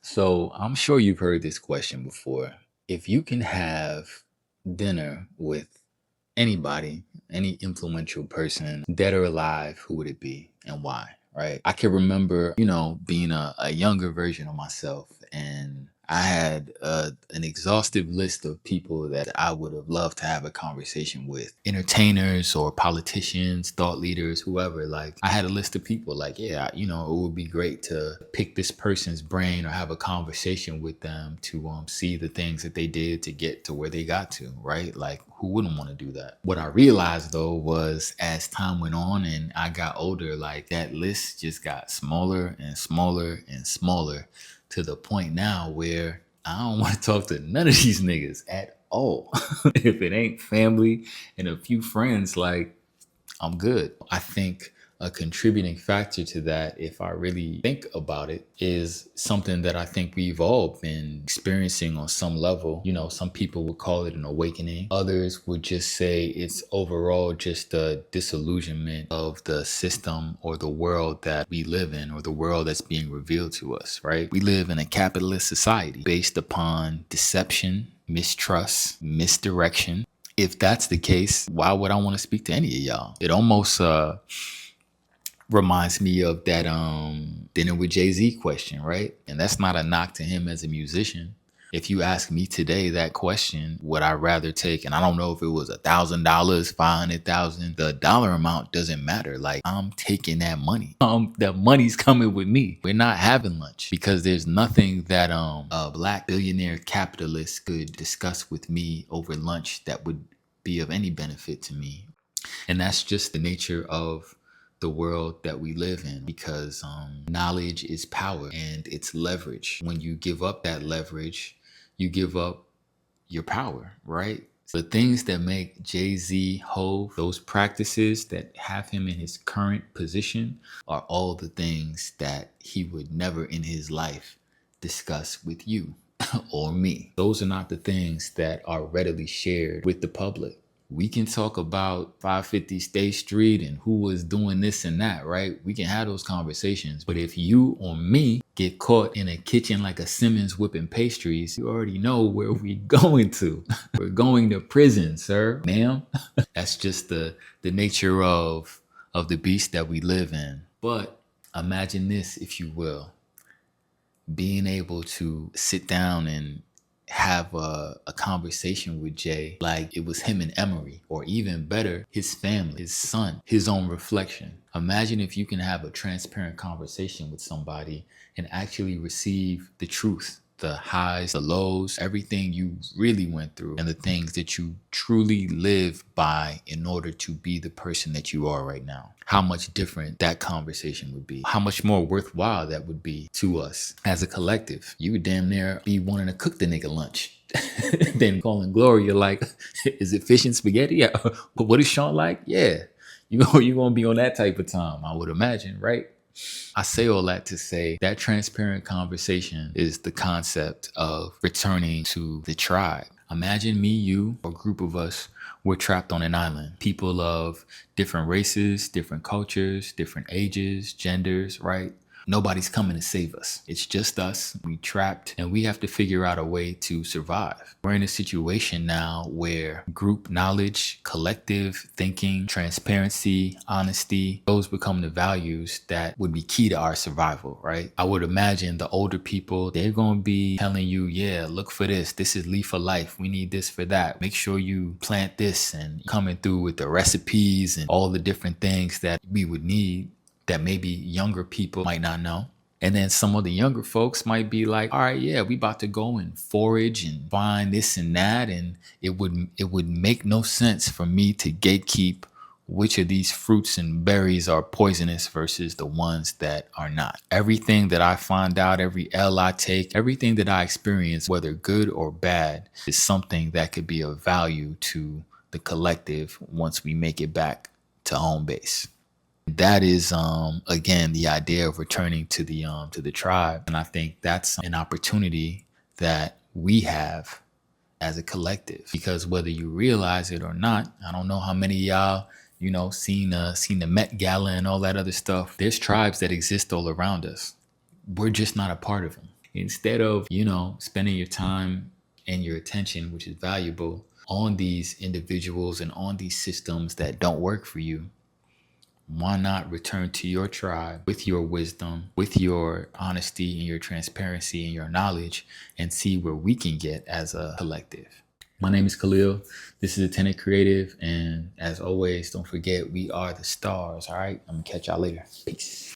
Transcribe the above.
So I'm sure you've heard this question before. If you can have dinner with anybody, any influential person, dead or alive, who would it be and why? Right? I can remember, being a younger version of myself, and I had an exhaustive list of people that I would have loved to have a conversation with, entertainers or politicians, thought leaders, whoever. Like, I had a list of people like, yeah, it would be great to pick this person's brain or have a conversation with them to see the things that they did to get to where they got to, right? Like, who wouldn't want to do that? What I realized though was, as time went on and I got older, like, that list just got smaller and smaller and smaller, to the point now where I don't want to talk to none of these niggas at all. If it ain't family and a few friends, like, I'm good. I think a contributing factor to that, if I really think about it, is something that I think we've all been experiencing on some level. Some people would call it an awakening. Others would just say it's overall just a disillusionment of the system or the world that we live in, or the world that's being revealed to us, right? We live in a capitalist society based upon deception, mistrust, misdirection. If that's the case, why would I want to speak to any of y'all? It almost reminds me of that dinner with Jay-Z question, right? And that's not a knock to him as a musician. If you ask me today that question, would I rather take, and I don't know if it was $1,000, 500,000, the dollar amount doesn't matter. Like, I'm taking that money. That money's coming with me. We're not having lunch, because there's nothing that a black billionaire capitalist could discuss with me over lunch that would be of any benefit to me. And that's just the nature of the world that we live in, because knowledge is power and it's leverage. When you give up that leverage, you give up your power, right? The things that make Jay-Z Hove, those practices that have him in his current position, are all the things that he would never in his life discuss with you or me. Those are not the things that are readily shared with the public. We can talk about 550 State Street and who was doing this and that, right? We can have those conversations. But if you or me get caught in a kitchen like a Simmons whipping pastries, you already know where we're going to. We're going to prison, sir, ma'am. That's just the nature of the beast that we live in. But imagine this, if you will, being able to sit down and have a conversation with Jay like it was him and Emery, or even better, his family, his son, his own reflection. Imagine if you can have a transparent conversation with somebody and actually receive the truth, the highs, the lows, everything you really went through, and the things that you truly live by in order to be the person that you are right now. How much different that conversation would be. How much more worthwhile that would be to us as a collective. You would damn near be wanting to cook the nigga lunch. Then calling Gloria like, is it fish and spaghetti? Yeah. But what is Sean like? Yeah. You're going to be on that type of time, I would imagine, right? I say all that to say that transparent conversation is the concept of returning to the tribe. Imagine me, you, or a group of us, we're trapped on an island. People of different races, different cultures, different ages, genders, right? Nobody's coming to save us. It's just us. We trapped, and we have to figure out a way to survive. We're in a situation now where group knowledge, collective thinking, transparency, honesty, those become the values that would be key to our survival, right? I would imagine the older people, they're going to be telling you, yeah, look for this. This is Leaf for Life. We need this for that. Make sure you plant this, and coming through with the recipes and all the different things that we would need that maybe younger people might not know. And then some of the younger folks might be like, all right, yeah, we about to go and forage and find this and that. And it would make no sense for me to gatekeep which of these fruits and berries are poisonous versus the ones that are not. Everything that I find out, every L I take, everything that I experience, whether good or bad, is something that could be of value to the collective once we make it back to home base. That is again the idea of returning to the tribe. And I think that's an opportunity that we have as a collective, because whether you realize it or not, I don't know how many of y'all seen the Met Gala and all that other stuff. There's tribes that exist all around us. We're just not a part of them. Instead of, you know, spending your time and your attention, which is valuable, on these individuals and on these systems that don't work for you, why not return to your tribe with your wisdom, with your honesty and your transparency and your knowledge, and see where we can get as a collective? My name is Khalil. This is AtenicCreative. And as always, don't forget, we are the stars. All right. I'm going to catch y'all later. Peace.